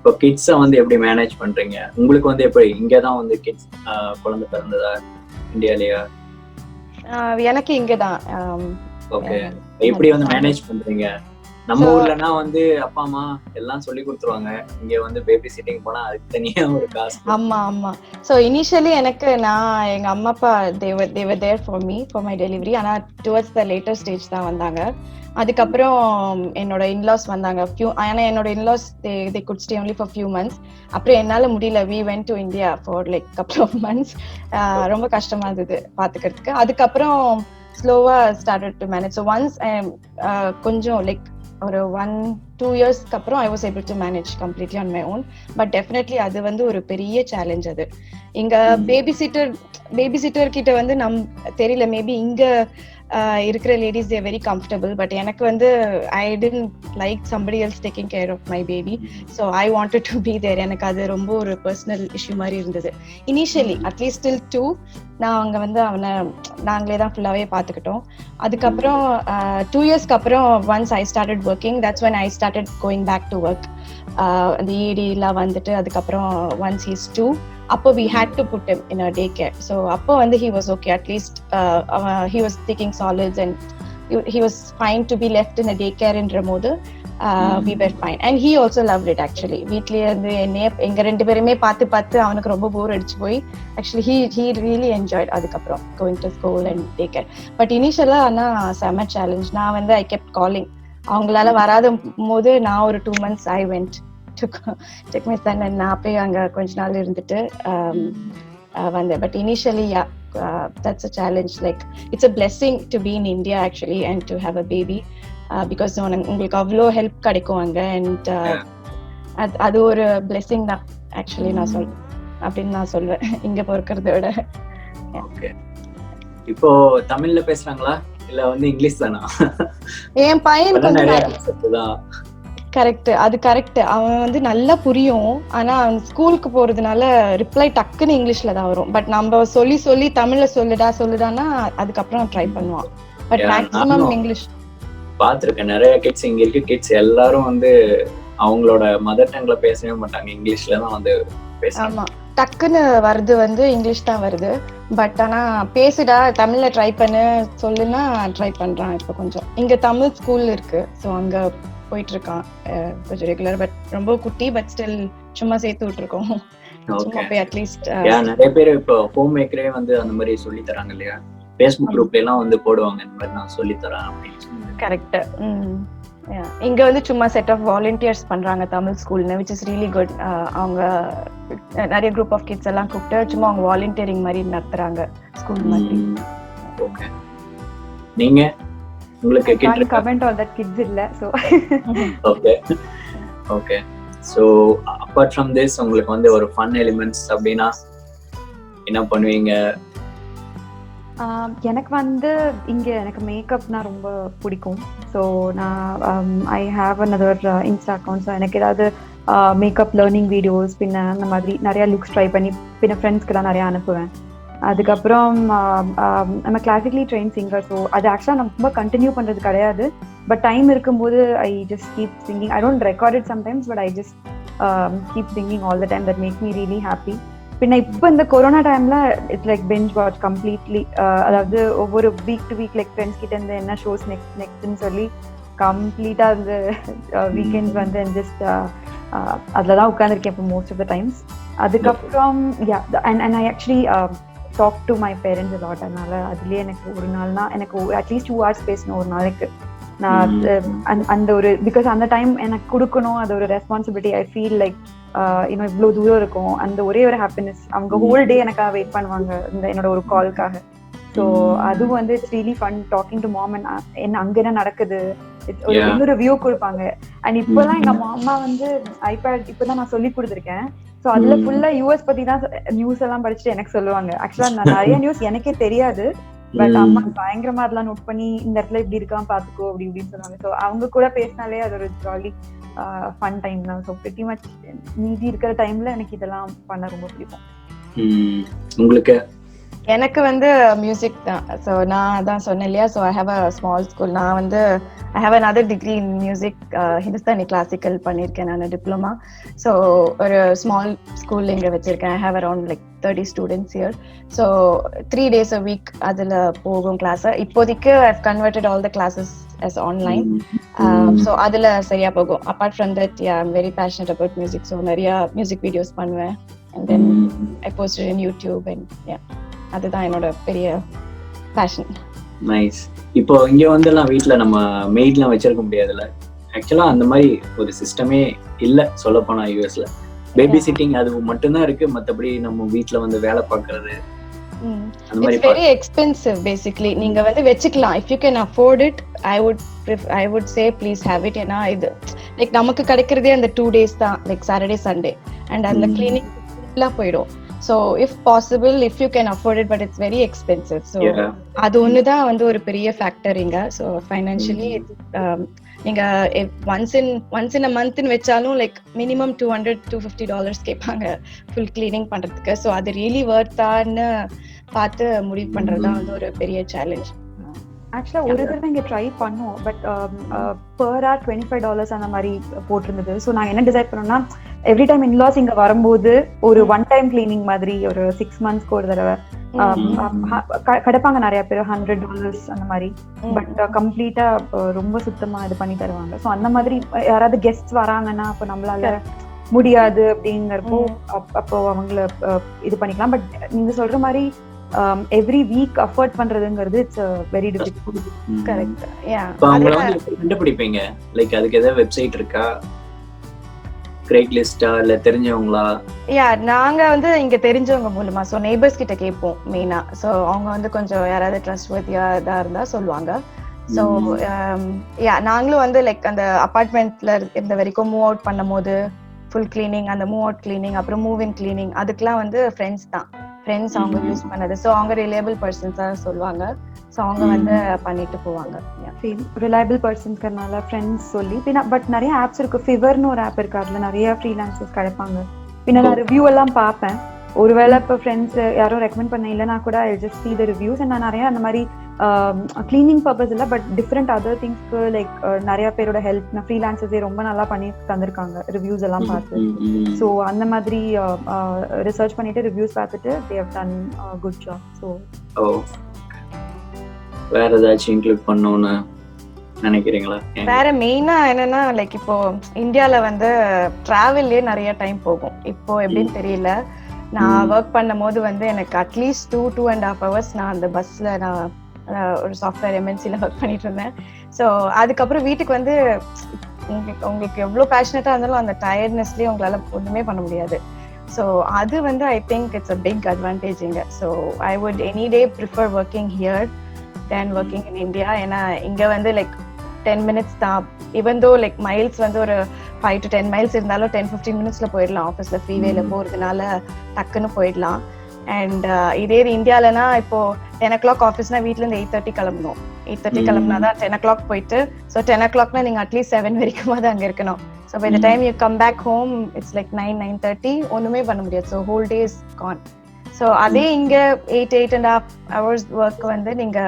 இப்போ கிட்ஸை வந்து எப்படி மேனேஜ் பண்றீங்க? உங்களுக்கு வந்து எப்படி இங்கதான் வந்து கிட்ஸ் குழந்தை பிறந்ததா இந்தியாலயா? எனக்கு இங்கதான். ஓகே. எப்படி வந்து மேனேஜ் பண்றீங்க? நம்ம ஊர்லனா வந்து அப்பா அம்மா எல்லாம் சொல்லி கொடுத்துருவாங்க, இங்க வந்து பேபி சிட்டிங் போனா அதுக்கு தனியா ஒரு காசு. ஆமா ஆமா. ஸோ இனிஷியலி எனக்கு எங்க அம்மா அப்பா they were there for me for my delivery. ஆனா டுவர்ட்ஸ் த லேட்டர் ஸ்டேஜ் தான் வந்தாங்க. அதுக்கப்புறம் என்னோட இன்லாஸ் வந்தாங்க. ஆனா என்னோட in-laws they could stay only for few months. அப்புறம் என்னால முடியல, we went to India for like couple of months. ரொம்ப கஷ்டமா இருந்தது பாத்துக்கிறதுக்கு. அதுக்கப்புறம் ஸ்லோவா started to manage. So once கொஞ்சம் லைக் ஒரு 1-2 இயர்ஸ்க்கு அப்புறம் I was able to manage completely on my own. But definitely அது வந்து ஒரு பெரிய சேலஞ்ச். அது இங்க பேபி சிட்டர் கிட்ட வந்து தெரியல, மேபி இங்க இருக்கிற ladies they are very comfortable. But எனக்கு வந்து I didn't like somebody else taking care of my baby. So I wanted to be there. எனக்கு அது ரொம்ப ஒரு பர்சனல் இஷ்யூ மாதிரி இருந்தது இனிஷியலி. அட்லீஸ்ட் till 2 நான் அங்க வந்து அவனை நாங்களே தான் ஃபுல்லாவே பாத்துக்கிட்டோம். அதுக்கப்புறம் 2 இயர்ஸ்க்கு அப்புறம் once I started working, that's when I started going back to work. அந்த ED எல்லாம் வந்துட்டு அதுக்கப்புறம் once he's 2, அப்போ we had to put him in a daycare. So அப்போ வந்து he was okay, at least he was taking solids and he was fine to be left in a daycare என்ற போது we were fine. And he also loved it actually. வீட்லயே இருந்து எங்க ரெண்டு பேருமே பார்த்து அவனுக்கு ரொம்ப போர் அடிச்சு போய் actually he really enjoyed அதுக்கப்புறம் going to school and daycare. But இனிஷியலா ஆனா செம சேலஞ்ச். நான் வந்து I kept calling. அவங்களால வராத போது நான் ஒரு 2 months I went to take my son and நான் போய் அங்க கொஞ்ச நாள் இருந்துட்டு வந்தேன். But initially that's a challenge. Like it's a blessing to be in India actually and to have a baby because உங்களுக்கு அவ்வளோ ஹெல்ப் கிடைக்கும் அங்க. அண்ட் அது ஒரு blessing தான் ஆக்சுவலி நான் அப்படின்னு நான் சொல்வேன் இங்க பொறுக்கிறத விட. ஓகே. இப்போ தமிழ்ல பேசுறாங்களா இல்ல வந்து இங்கிலீஷ் தானா? என் பையன் கொஞ்சம் கரெக்ட், அது கரெக்ட். அவன் வந்து நல்லா புரியும். ஆனா அவன் ஸ்கூலுக்கு போறதுனால ரிப்ளை டக்குன்னு இங்கிலீஷ்ல தான் வரும். பட் நம்ம சொல்லி தமிழ்ல சொல்லுடான்னா அதுக்கப்புறம் ட்ரை பண்ணுவான். பட் மேக்ஸிமம் இங்கிலீஷ் பாத்துருக்கேன். நிறைய கிட்ஸ் இங்க இருக்கு கிட்ஸ் எல்லாரும் வந்து அவங்களோட மதர் டங்ல பேசவே மாட்டாங்க, இங்கிலீஷ்ல தான் வந்து பேசுறாங்க. ஆமா, டக்குன்னு வருது வந்து இங்கிலீஷ் தான் வருது. பட் ஆனா பேசுடா தமிழ்ல ட்ரை பண்ணு சொல்லுன்னா ட்ரை பண்றான். இப்போ கொஞ்சம் இங்க தமிழ் ஸ்கூல் இருக்கு, ஸோ அங்க போயிட்டு இருக்கான் கொஞ்சம் ரெகுலர். பட் ரொம்ப குட்டி, பட் ஸ்டில் சும்மா சேர்த்து விட்டுருக்கோம். சும்மா போய் அட்லீஸ்ட் நிறைய பேர் இப்போ ஹோம் மேக்கரே வந்து அந்த மாதிரி சொல்லி தராங்க இல்லையா? ஃபேஸ்புக் குரூப்ல எல்லாம் வந்து போடுவாங்க இந்த மாதிரி நான் சொல்லி தரேன் அப்படின்னு. கரெக்ட். இங்க வந்து சும்மா செட் ஆஃப் வாலண்டியர்ஸ் பண்றாங்க தமிழ் ஸ்கூல்னு, which is really good. அவங்க நிறைய குரூப் ஆஃப் கிட்ஸ் எல்லாம் கூப்பிட்டு சும்மா அவங்க வாலண்டியரிங் மாதிரி நடத்துறாங்க ஸ்கூல் மாதிரி. ஓகே. நீங்க உங்களுக்கு kid comment all that kids இல்ல, so okay okay. So apart from this உங்களுக்கு வந்து ஒரு ஃபன் எலிமெண்ட்ஸ் அப்படினா என்ன பண்ணுவீங்க? எனக்கு வந்து இங்கே எனக்கு மேக்கப்னா ரொம்ப பிடிக்கும். ஸோ நான் I have another Insta account. So எனக்கு ஏதாவது மேக்கப் லேர்னிங் வீடியோஸ் பின்ன அந்த மாதிரி நிறையா லுக்ஸ் ட்ரை பண்ணி பின்ன ஃப்ரெண்ட்ஸ்க்கெல்லாம் நிறையா அனுப்புவேன். அதுக்கப்புறம் நம்ம கிளாசிக்கலி ட்ரெயின் சிங்கர். ஸோ அது ஆக்சுவலாக நம்ம ரொம்ப கண்டினியூ பண்ணுறது கிடையாது. பட் டைம் இருக்கும்போது I just keep singing. I don't record it sometimes, but I just keep singing all the time. That make me really happy. பின்ன இப்போ இந்த கொரோனா டைம்ல it's like binge watch completely. அதாவது ஒவ்வொரு week to week like friends கிட்ட இருந்து என்ன shows நெக்ஸ்ட்னு சொல்லி கம்ப்ளீட்டா இந்த வீக்கெண்ட்ஸ் வந்து ஜஸ்ட் அதில் தான் உட்காந்துருக்கேன் இப்போ மோஸ்ட் ஆஃப் த டைம்ஸ். அதுக்கப்புறம் and I actually talk to my parents a lot. அதனால அதுலேயே எனக்கு ஒரு நாள்னா எனக்கு அட்லீஸ்ட் 2 hours பேசணும் ஒரு நாளைக்கு. நான் அந்த ஒரு பிகாஸ் அந்த டைம் எனக்கு கொடுக்கணும், அது ஒரு ரெஸ்பான்சிபிலிட்டி. ஐ ஃபீல் லைக் இன்னும் இவ்வளோ தூரம் இருக்கும், அந்த ஒரே ஒரு ஹாப்பினஸ். அவங்க ஹோல் டே எனக்காக வெயிட் பண்ணுவாங்க இந்த என்னோட ஒரு கால்க்காக. ஸோ அதுவும் வந்து it's really fun talking to mom. And என்ன அங்கே என்ன நடக்குது ஒரு இன்னொரு வியூ கொடுப்பாங்க. அண்ட் இப்போதான் எங்க மாமா வந்து ஐபேட் இப்போதான் நான் சொல்லி கொடுத்துருக்கேன். ஸோ அதுல ஃபுல்லா யூஎஸ் பத்தி தான் நியூஸ் எல்லாம் படிச்சுட்டு எனக்கு சொல்லுவாங்க. ஆக்சுவலா நான் நிறைய நியூஸ் எனக்கே தெரியாது, பட் அம்மா பயங்கரமா அதெல்லாம் நோட் பண்ணி இந்த இடத்துல இப்படி இருக்கான் பாத்துக்கோ அப்படி இப்படின்னு சொல்லுவாங்க. ஸோ அவங்க கூட பேசினாலே அது ஒரு ஜாலி ஃபன் டைம் தான். ஸோ பிரிட்டி மச் மீதி இருக்கிற டைம்ல எனக்கு இதெல்லாம் பண்ண ரொம்ப பிடிக்கும். உங்களுக்கு எனக்கு வந்து மியூசிக் தான். ஸோ நான் அதான் சொன்னேன் இல்லையா, so I have a small school. நான் வந்து I have another degree in music, Hindustani classical பண்ணியிருக்கேன் நான் டிப்ளமா. ஸோ ஒரு ஸ்மால் ஸ்கூல் இங்கே வச்சிருக்கேன். I have around like 30 students here. So 3 days a week அதில் போகும் கிளாஸ். இப்போதைக்கு I have converted all the classes as online. So அதில் சரியா போகும். Apart from that I am very passionate about music. So நிறைய மியூசிக் வீடியோஸ் பண்ணுவேன். and then I posted in YouTube and yeah, அதுதான் என்னோட பெரிய பேஷன். நைஸ். இப்போ இங்க வந்து எல்லாம் வீட்டுல நம்ம மெய்ட்லாம் வச்சிருக்க முடியாதுல்ல. ஆக்சுவலா அந்த மாதிரி ஒரு சிஸ்டமே இல்ல சொல்ல போனா யூஎஸ்ல. பேபி சிட்டிங் அது மட்டும்தான் இருக்கு. மத்தபடி நம்ம வீட்டுல வந்து வேலை பார்க்கறது அந்த மாதிரி இட்ஸ் வெரி எக்ஸ்பென்சிவ் பேசிக்கலி. நீங்க வந்து வச்சுக்கலாம், if you can afford it I would say please have it. ஏன்னா இது லைக் நமக்கு கிடைக்கிறதே அந்த 2 days தான், லைக் சாட்டர்டே சண்டே. அண்ட் அதுல கிளீனிங் போயிடும். So if possible, if you can afford it, but it's very expensive. So அது ஒண்ணுதான் வந்து ஒரு பெரிய ஃபேக்டர் இங்க. So financially நீங்க once in a month வெச்சாலும் லைக் மினிமம் $200-250 கேட்பாங்க ஃபுல் கிளீனிங் பண்றதுக்கு. ஸோ அது ரியலி வர்த்தான்னு பார்த்து முடிவு பண்றதுதான் வந்து ஒரு பெரிய சேலஞ்ச். ஆக்சுவலாக ஒரு தடவை இங்கே ட்ரை பண்ணோம், பட் per hour $25 அந்த மாதிரி போட்டிருந்தது. ஸோ நாங்கள் என்ன டிசைட் பண்ணோம்னா, எவ்ரி டைம் இன்லாஸ் இங்கே வரும்போது ஒரு ஒன் டைம் கிளீனிங் மாதிரி ஒரு 6 monthsக்கு ஒரு தடவை கிடைப்பாங்க நிறைய பேர் $100 அந்த மாதிரி. பட் கம்ப்ளீட்டா ரொம்ப சுத்தமா இது பண்ணி தருவாங்க. ஸோ அந்த மாதிரி யாராவது கெஸ்ட் வராங்கன்னா அப்போ நம்மளால முடியாது அப்படிங்கிறப்போ அப்போ அவங்கள இது பண்ணிக்கலாம். பட் நீங்க சொல்ற மாதிரி எவ்ரி வீக் அஃபோர்ட் பண்றதுங்கிறது it's very difficult. Correct. Yeah, அவங்கள வந்து கண்டுபிடிப்பீங்க. லைக் அதுக்கு ஏதாவது வெப்சைட் இருக்கா, கிரேட் லிஸ்டா இல்ல தெரிஞ்சவங்களா? யா, நாங்க வந்து இங்க தெரிஞ்சவங்க மூலமா, ஸோ நெய்பர்ஸ் கிட்ட கேட்போம் மெயினா. ஸோ அவங்க வந்து கொஞ்சம் யாராவது ட்ரஸ்ட்வர்த்தியா இதா இருந்தா சொல்லுவாங்க. ஸோ யா, நாங்களும் வந்து லைக் அந்த அபார்ட்மெண்ட்ல இருந்த வரைக்கும் மூவ் அவுட் பண்ணும் போது ஃபுல் கிளீனிங், அந்த மூவ் அவுட் கிளீனிங், அப்புறம் மூவ் இன் கிளீனிங், அதுக்கெல்லாம் வந்து ஃப்ரெண்ட்ஸ் அவங்க யூஸ் பண்ணது. ஸோ அவங்க ரிலையபிள் பர்சன்ஸா சொல்லுவாங்க. ஸோ அவங்க வந்து பண்ணிட்டு போவாங்க. ரிலையபிள் பர்சன்ஸ்னால ஃப்ரெண்ட்ஸ் சொல்லி பட் நிறைய ஆப்ஸ் இருக்கு. ஃபிவர்னு ஒரு ஆப் இருக்கு, அதுல நிறைய ஃப்ரீலான்சர்ஸ் கிடைப்பாங்க. பின்ன நான் ரிவ்யூ எல்லாம் பார்ப்பேன். ஒருவேளை இப்போ ஃப்ரெண்ட்ஸ் யாரும் ரெக்கமெண்ட் பண்ண இல்லைன்னா கூட I just see the reviews. and நான் நிறைய அந்த மாதிரி கிளீனிங் பர்பஸ் இல்லை, பட் டிஃப்ரெண்ட் அதர் திங்ஸ்க்கு லைக் நிறைய பேரோட ஹெல்ப் நான் ஃப்ரீலான்சர்ஸே ரொம்ப நல்லா பண்ணி தந்திருக்காங்க ரிவ்யூஸ் எல்லாம் பார்த்து. ஸோ அந்த மாதிரி ரிசர்ச் பண்ணிட்டு ரிவ்யூஸ் பார்த்துட்டு they have done a good job. So வேற ஏதாச்சும் இன்க்ளூட் பண்ணணும்னு நினைக்கிறீங்களா? வேற மெயினா என்னன்னா, லைக் இப்போ இந்தியால வந்து டிராவல்லே நிறைய டைம் போகும். இப்போ எப்படின்னு தெரியல. நான் ஒர்க் பண்ணும் போது வந்து எனக்கு அட்லீஸ்ட் 2.5 hours நான் அந்த பஸ்ல நான் ஒரு சாஃப்ட்வேர் எம்என்சில ஒர்க் பண்ணிட்டு இருந்தேன். ஸோ அதுக்கப்புறம் வீட்டுக்கு வந்து உங்களுக்கு எவ்வளோ பேஷனட்டா இருந்தாலும் அந்த டயர்ட்னஸ்லயே உங்களால ஒண்ணுமே பண்ண முடியாது. ஸோ அது வந்து I think it's a big advantage இங்க. So I would any day prefer working here than working in India. ஏன்னா இங்க வந்து லைக் 10 minutes தான். ஈவன் தோ லைக் மைல்ஸ் வந்து ஒரு 5 to 10 miles இருந்தாலும் 10-15 minutesல போயிடலாம். ஆஃபீஸ்ல ஃப்ரீவேல போறதுனால டக்குன்னு போயிடலாம். அண்ட் இதே இந்தியாலனா இப்போ 10 o'clock ஆஃபீஸ்னா வீட்ல இருந்து 8:30 கிளம்பணும். 8:30 கிளம்பினாதான் 10 o'clock போயிட்டு, ஸோ 10 o'clockனா நீங்க அட்லீஸ்ட் 7 வரைக்கும் அங்க இருக்கணும். So by the time you come back home it's like 9-9:30. ஒண்ணுமே பண்ண முடியாது. So whole day is gone. So அதே இங்க 8.5 hours ஒர்க் வந்து நீங்க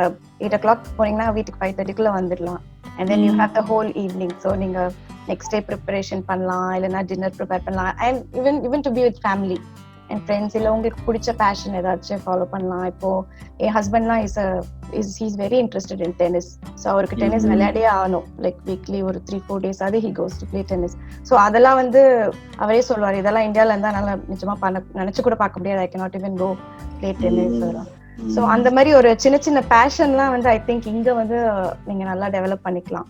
8 o'clock போனீங்கன்னா வீட்டுக்கு 5:30 வந்துடலாம். and then you have the whole evening. so நீங்க next day preparation பண்ணலாம், இல்லைன்னா dinner prepare பண்ணலாம், and even to be with family and friends. இல்ல உங்களுக்கு பிடிச்ச பேஷன் ஏதாச்சும் ஃபாலோ பண்ணலாம். இப்போ என் ஹஸ்பண்ட்லாம் he's very interested in tennis. so அவருக்கு டென்னிஸ் விளையாடே ஆகணும். லைக் வீக்லி ஒரு 3-4 days அது he goes to play tennis. so அதெல்லாம் வந்து அவரே சொல்லுவார், இதெல்லாம் இந்தியால இருந்தா நல்லா நிஜமா நினைச்சு கூட பார்க்க முடியாது. I cannot even go play tennis. So அந்த மாதிரி ஒரு சின்ன சின்ன பேஷன்லாம் வந்து ஐ திங்க் இங்க வந்து நீங்க நல்லா டெவலப் பண்ணிக்கலாம்.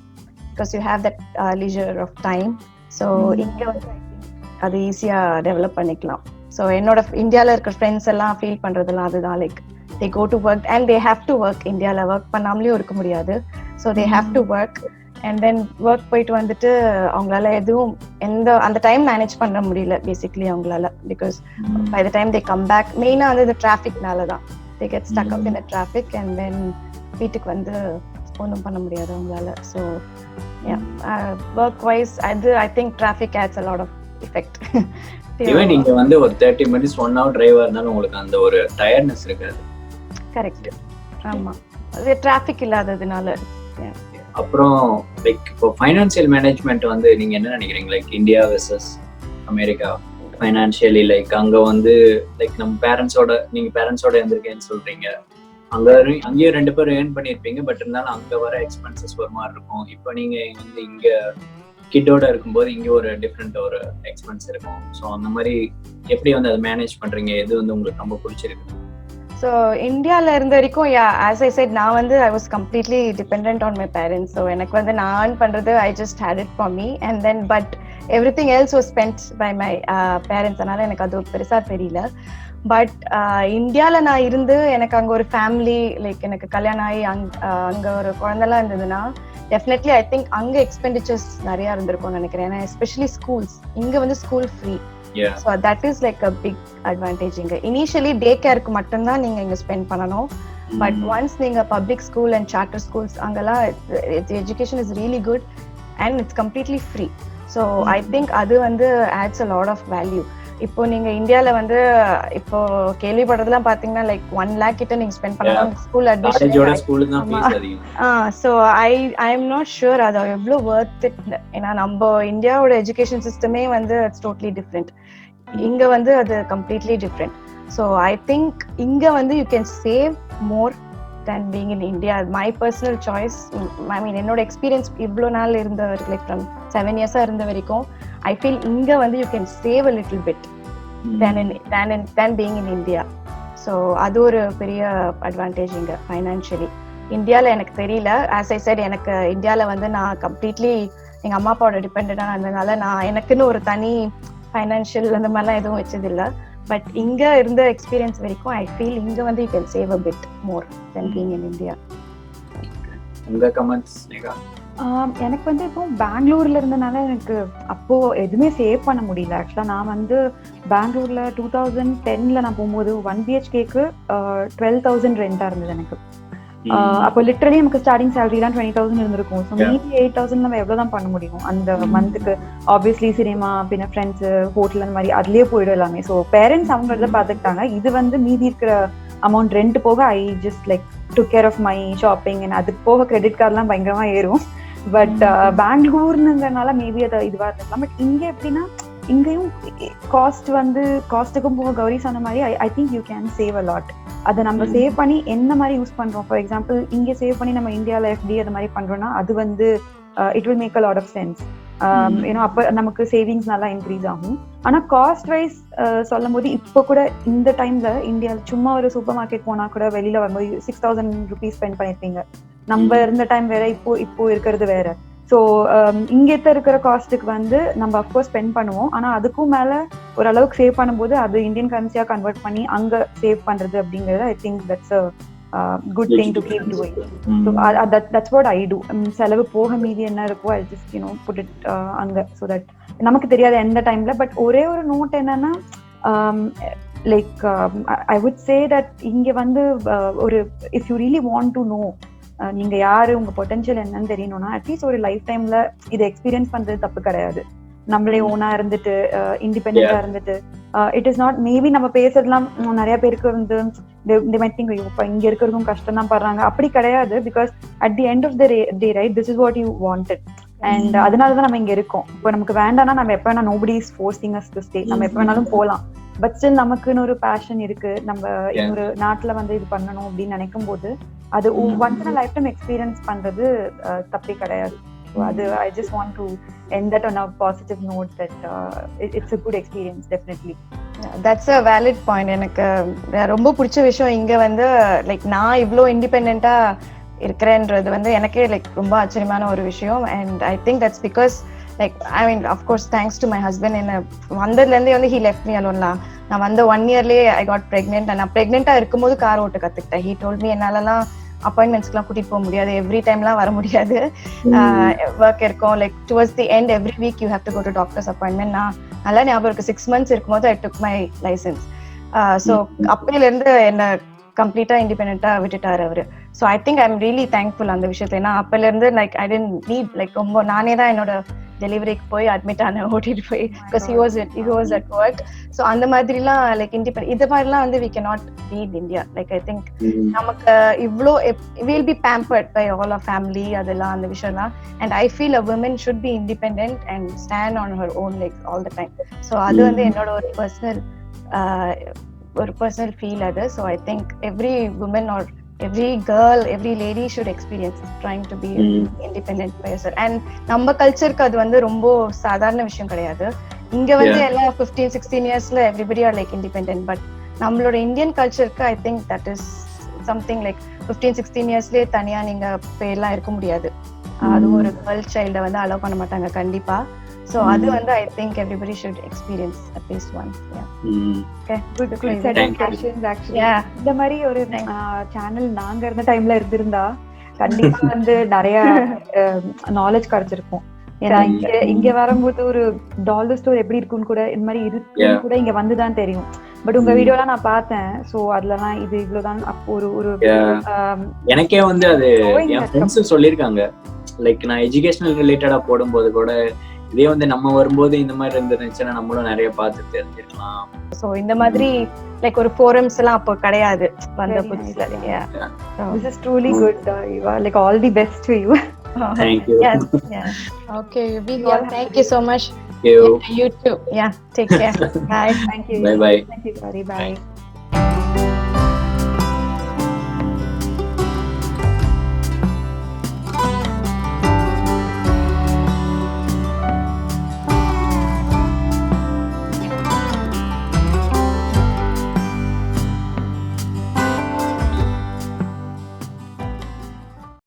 Because you have that leisure of time. So இங்க வந்து ஐ திங்க் அது ஈஸியா டெவலப் பண்ணிக்கலாம். ஸோ என்னோட இந்தியாவில் இருக்கிற ஃப்ரெண்ட்ஸ் எல்லாம் ஃபீல் பண்றதுலாம் அதுதான். Like they go to work and they have to work. இந்தியாவில் ஒர்க் பண்ணாமலேயும் இருக்க முடியாது. So they have to work and then work போயிட்டு வந்துட்டு அவங்களால எதுவும் அந்த டைம் மேனேஜ் பண்ண முடியல பேசிக்லி அவங்களால. Because by the time they come back, மெயினாக வந்து இந்த டிராஃபிக்னால தான். they get stuck up in the traffic and then வீட்டுக்கு வந்து ஒன்றும் பண்ண முடியாது அவங்களால. ஸோ ஒர்க் வைஸ் அது I think traffic adds a lot of effect. Even நீங்க வந்து ஒரு 30 minutes 1 hour டிரைவா இருந்தாலும் உங்களுக்கு அந்த ஒரு டயர்ட்னஸ் இருக்காது. கரெக்ட். ஆமா, அது டிராஃபிக் இல்லாததுனால. அப்புறம் லைக் இப்போ ஃபைனான்சியல் மேனேஜ்மெண்ட் வந்து நீங்க என்ன நினைக்கிறீங்க? Like India versus America financially, like அங்க வந்து லைக் நம்ம நீங்க பேரண்ட்ஸோட இருந்திருக்கேன்னு சொல்றீங்க, அங்கேயும் 2 பேரும் ஏர்ன் பண்ணியிருப்பீங்க, பட் இருந்தாலும் அங்க வர எக்ஸ்பென்சஸ் ஒரு மாதிரி இருக்கும். இப்போ நீங்க வந்து இங்க கிட்டோட இருக்கும்போது இங்க ஒரு டிஃப்ரெண்ட் ஒரு எக்ஸ்பென்ஸ் இருக்கும். ஸோ அந்த மாதிரி எப்படி வந்து அதை மேனேஜ் பண்றீங்க? எது வந்து உங்களுக்கு ரொம்ப பிடிச்சிருக்கு? ஸோ இந்தியாவில் இருந்த வரைக்கும் ஆஸ் ஐ செட், நான் வந்து I was completely depend on my parents. So எனக்கு வந்து நான் பண்ணுறது I just had it for me and then but everything else was spent by my parents. அதனால எனக்கு அது பெருசாக தெரியல. பட் இந்தியாவில் நான் இருந்து எனக்கு அங்கே ஒரு ஃபேமிலி, லைக் எனக்கு கல்யாணம் ஆகி அங்கே ஒரு குழந்தைலாம் இருந்ததுன்னா டெஃபினெட்லி ஐ திங்க் அங்கே எக்ஸ்பெண்டிச்சர்ஸ் நிறையா இருந்திருக்கும்னு நினைக்கிறேன். ஏன்னா எஸ்பெஷலி ஸ்கூல்ஸ், இங்கே வந்து school free. So that is like a big advantage. இங்க initially டே கேருக்கு மட்டும்தான் நீங்க இங்க ஸ்பெண்ட் பண்ணணும். பட் ஒன்ஸ் நீங்க public school and charter schools அங்கெல்லாம் education is really good and it's completely free. So I think அது வந்து adds a lot of value. இப்போ நீங்க இந்தியால வந்து இப்போ கேள்விப்படுறதுலாம் பாத்தீங்கன்னா லைக் 1 lakh கிட்ட நீங்க ஸ்பெண்ட் பண்ணலாம் school admission. So I am not sure அது எவ்வளோ வர்த் இட். ஏன்னா நம்ம இந்தியாவோட எஜுகேஷன் சிஸ்டமே வந்து இட்ஸ் டோட்டலி டிஃப்ரெண்ட். இங்க வந்து அது completely different. So I think இங்க வந்து you can save more than being in India. My personal choice. I mean என்னோட எக்ஸ்பீரியன்ஸ் இவ்வளோ நாள் இருந்த லைக் ஃப்ரம் 7 years இருந்த வரைக்கும் I feel இங்க வந்து you can save a little bit than being in India. So அது ஒரு பெரிய அட்வான்டேஜ் இங்க ஃபைனான்ஷியலி. இந்தியாவில் எனக்கு தெரியல. ஆஸ் ஐ செட், எனக்கு இந்தியாவில் வந்து நான் கம்ப்ளீட்லி எங்கள் அம்மா அப்பாவோட டிபெண்டாக இருந்ததுனால நான் எனக்குன்னு ஒரு தனி ஃபைனான்ஷியல் அந்த மாதிரிலாம் எதுவும் வச்சதில்லை. பட் இங்கே இருந்த எக்ஸ்பீரியன்ஸ் வரைக்கும் ஐ ஃபீல் இங்கே வந்து you can save a bit more then being in India. உங்கள் கமெண்ட்ஸ்? எனக்கு வந்து இப்போ பெங்களூர்ல இருந்தனால எனக்கு அப்போ எதுவுமே சேவ் பண்ண முடியல. ஆக்சுவலா நான் வந்து பெங்களூர்ல 2010 நான் போகும்போது 1 BHKக்கு 12,000 ரெண்டா இருந்தது எனக்கு. அப்போ லிட்டரலி நமக்கு ஸ்டார்டிங் சேலரி தான் 20,000 இருந்திருக்கும். ஸோ மீதி 8,000 நம்ம எவ்வளவுதான் பண்ண முடியும் அந்த மந்த்துக்கு? ஆப்வியஸ்லி சினிமா, பின்ன ஃப்ரெண்ட்ஸ், ஹோட்டல் அந்த மாதிரி அதுலயே போயிடும் எல்லாமே. ஸோ பேரண்ட்ஸ் அவங்க இதை பார்த்துக்கிட்டாங்க. இது வந்து மீதி இருக்கிற அமௌண்ட் ரெண்ட் போக I just like took care of my shopping. அதுக்கு போக கிரெடிட் கார்டுலாம் பயங்கரமா ஏறும். பட் பெங்களூர்னுங்கிறனால மேபி அதை இதுவா இருக்கலாம். பட் இங்க எப்படின்னா இங்கேயும் காஸ்ட் வந்து காஸ்ட்டுக்கும் போக கௌரி சொன்ன மாதிரி I think you can save a lot. அதை நம்ம சேவ் பண்ணி என்ன மாதிரி யூஸ் பண்றோம். ஃபார் எக்ஸாம்பிள் இங்கே சேவ் பண்ணி நம்ம இந்தியாவில் FD அது மாதிரி பண்றோம்னா அது வந்து it will make a lot of sense. ஏன்னா அப்போ நமக்கு சேவிங்ஸ் நல்லா இன்க்ரீஸ் ஆகும். ஆனா காஸ்ட் வைஸ் சொல்லும் போது இப்போ கூட இந்த டைம்ல இந்தியாவில் சும்மா ஒரு சூப்பர் மார்க்கெட் போனா கூட வெளியில வரும்போது 6,000 rupees ஸ்பெண்ட் பண்ணிருப்பீங்க. நம்ம இருந்த டைம் வேற, இப்போ இருக்கிறது வேற. ஸோ இங்கேத்த இருக்கிற காஸ்ட்டுக்கு வந்து நம்ம அஃப்கோர்ஸ் ஸ்பெண்ட் பண்ணுவோம். ஆனா அதுக்கும் மேல ஓரளவுக்கு சேவ் பண்ணும்போது அது இந்தியன் கரன்சியா கன்வெர்ட் பண்ணி அங்க சேவ் பண்றது அப்படிங்கறது I think that's a good thing to keep doing. So that's what I do. செலவு போக மீதி என்ன இருக்கோ ஐ ஜஸ்ட் புட் இட் அங்க. ஸோ தட் நமக்கு தெரியாது எந்த டைம்ல. பட் ஒரே ஒரு நோட் என்னன்னா like I would say that இங்க வந்து ஒரு if you really want to know நீங்க யாரு, உங்க பொட்டன்ஷியல் என்னன்னு தெரியணும்னா அட்லீஸ்ட் ஒரு லைஃப் டைம்ல இதை எக்ஸ்பீரியன்ஸ் பண்றது தப்பு கிடையாது. நம்மளே ஓனா இருந்துட்டு இண்டிபெண்டா இருந்துட்டு இட் இஸ் நாட் மேபி நம்ம பேசுறதுலாம் நிறைய பேருக்கு வந்து இங்க இருக்கிறதும் கஷ்டம் தான் படுறாங்க. அப்படி கிடையாது. Because at the end of the day right this is what you wanted. And அதனாலதான் நம்ம இங்க இருக்கோம். இப்போ நமக்கு வேண்டாம்னா நம்ம எப்ப வேணா nobody is forcing us to stay. நம்ம எப்ப வேணாலும் போகலாம். பட் ஸ்டில் நமக்குன்னு ஒரு பேஷன் இருக்கு. நம்ம இன்னொரு நாட்டுல வந்து இது பண்ணணும் அப்படின்னு நினைக்கும் போது அது once in a lifetime experience பண்றது தப்பே கிடையாது. அது I just want to end that on a positive note that it's a good experience definitely. That's a valid point. எனக்கு ரொம்ப பிடிச்ச விஷயம் இங்க வந்து லைக் நான் இவ்ளோ இண்டிபெண்டா இருக்கிறேன்றது வந்து எனக்கே லைக் ரொம்ப ஆச்சரியமான ஒரு விஷயம். And I think that's because like I mean of course thanks to my husband. என்ன வந்ததுலேருந்தே வந்து ஹி லெஃப்ட் மீ அலோன்லாம். நான் வந்த 1 yearலயே ஐ காட் பிரெக்னென்ட். நான் பிரெக்னெண்டா இருக்கும்போது கார் ஓட்ட கத்துக்கிட்டேன். ஹி டோல்ட் மீ என்னாலலாம் அப்பாயின்மெண்ட்ஸ்க்குலாம் கூட்டிட்டு போக முடியாது, எவ்ரி டைம்லாம் வர முடியாது, ஒர்க் இருக்கும். Like towards the end every week you have to go to doctors appointment. நான் நல்லா ஞாபகம் இருக்கு 6 months இருக்கும்போது I took my licence. So அப்பையில இருந்து என்ன கம்ப்ளீட்டா இண்டிபெண்டா விட்டுட்டாரு அவரு. So I think I am really thankful அந்த விஷயத்துல. ஏன்னா அப்பையில இருந்து like I didn't need like ரொம்ப நானே தான் என்னோட டெலிவரிக்கு போய் அட்மிட் ஆன ஓட்டிட்டு போய் because he was at work. So அந்த மாதிரிலாம் லைக் இண்டிபெண்ட் இது மாதிரிலாம் வந்து we cannot be in India. Like I think நமக்கு இவ்வளோ we'll be pampered by all our family அதெல்லாம் அந்த விஷயம்லாம். And I feel a woman should be independent and stand on her own legs all the time. So அது வந்து என்னோட ஒரு personal feel அது. So I think every woman are every girl, every lady should experience trying to be independent by yourself. And நம்ம கல்ச்சருக்கு அது வந்து ரொம்ப சாதாரண விஷயம் கிடையாது. இங்க வந்து எல்லாம் 15-16 இயர்ஸ்ல everybody are like independent, but நம்மளோட இந்தியன் கல்ச்சருக்கு I think that is something like 15-16 இயர்ஸ்லயே தனியா நீங்க எல்லாம் இருக்க முடியாது. அது ஒரு கேர்ள் சைல்ட வந்து அலோவ் பண்ண மாட்டாங்க கண்டிப்பா. So அது வந்து I think everybody should experience at least once. Okay, good set of questions actually. இந்த மாதிரி ஒரு சேனல் நாங்க இருந்த டைம்ல இருந்திருந்தா கண்டிப்பா வந்து நிறைய நாலேஜ் கிடைச்சிருக்கும். ஏன்னா இங்க வரும்போது ஒரு டாலர் ஸ்டோர் எப்படி இருக்குன்னு கூட இந்த மாதிரி இருக்குன்னு கூட இங்க வந்துதான் தெரியும். பட் உங்க வீடியோலாம் நான் பார்த்தேன். சோ அதுலலாம் இது இவ்வளவுதான் ஒரு எனக்கே வந்து அது என் ஃப்ரெண்ட்ஸ் சொல்லிருக்காங்க. லைக் நான் எஜுகேஷனல் ரிலேட்டடா போடும்போது கூட இதே வந்து நம்ம வரும்போது இந்த மாதிரி இருந்துச்சுன்னா நம்மளும் நிறைய பார்த்து தெரிஞ்சிருக்கலாம். சோ இந்த மாதிரி லைக் ஒரு forums எல்லாம் அப்போ கிடையாது வந்த புதுசுல. This is truly good. You are like all the best to you. Thank you. Yes. Okay, thank you so much. You. You too. Yeah, take care. Bye. Thank you. Bye bye. Thank you. Sorry, bye.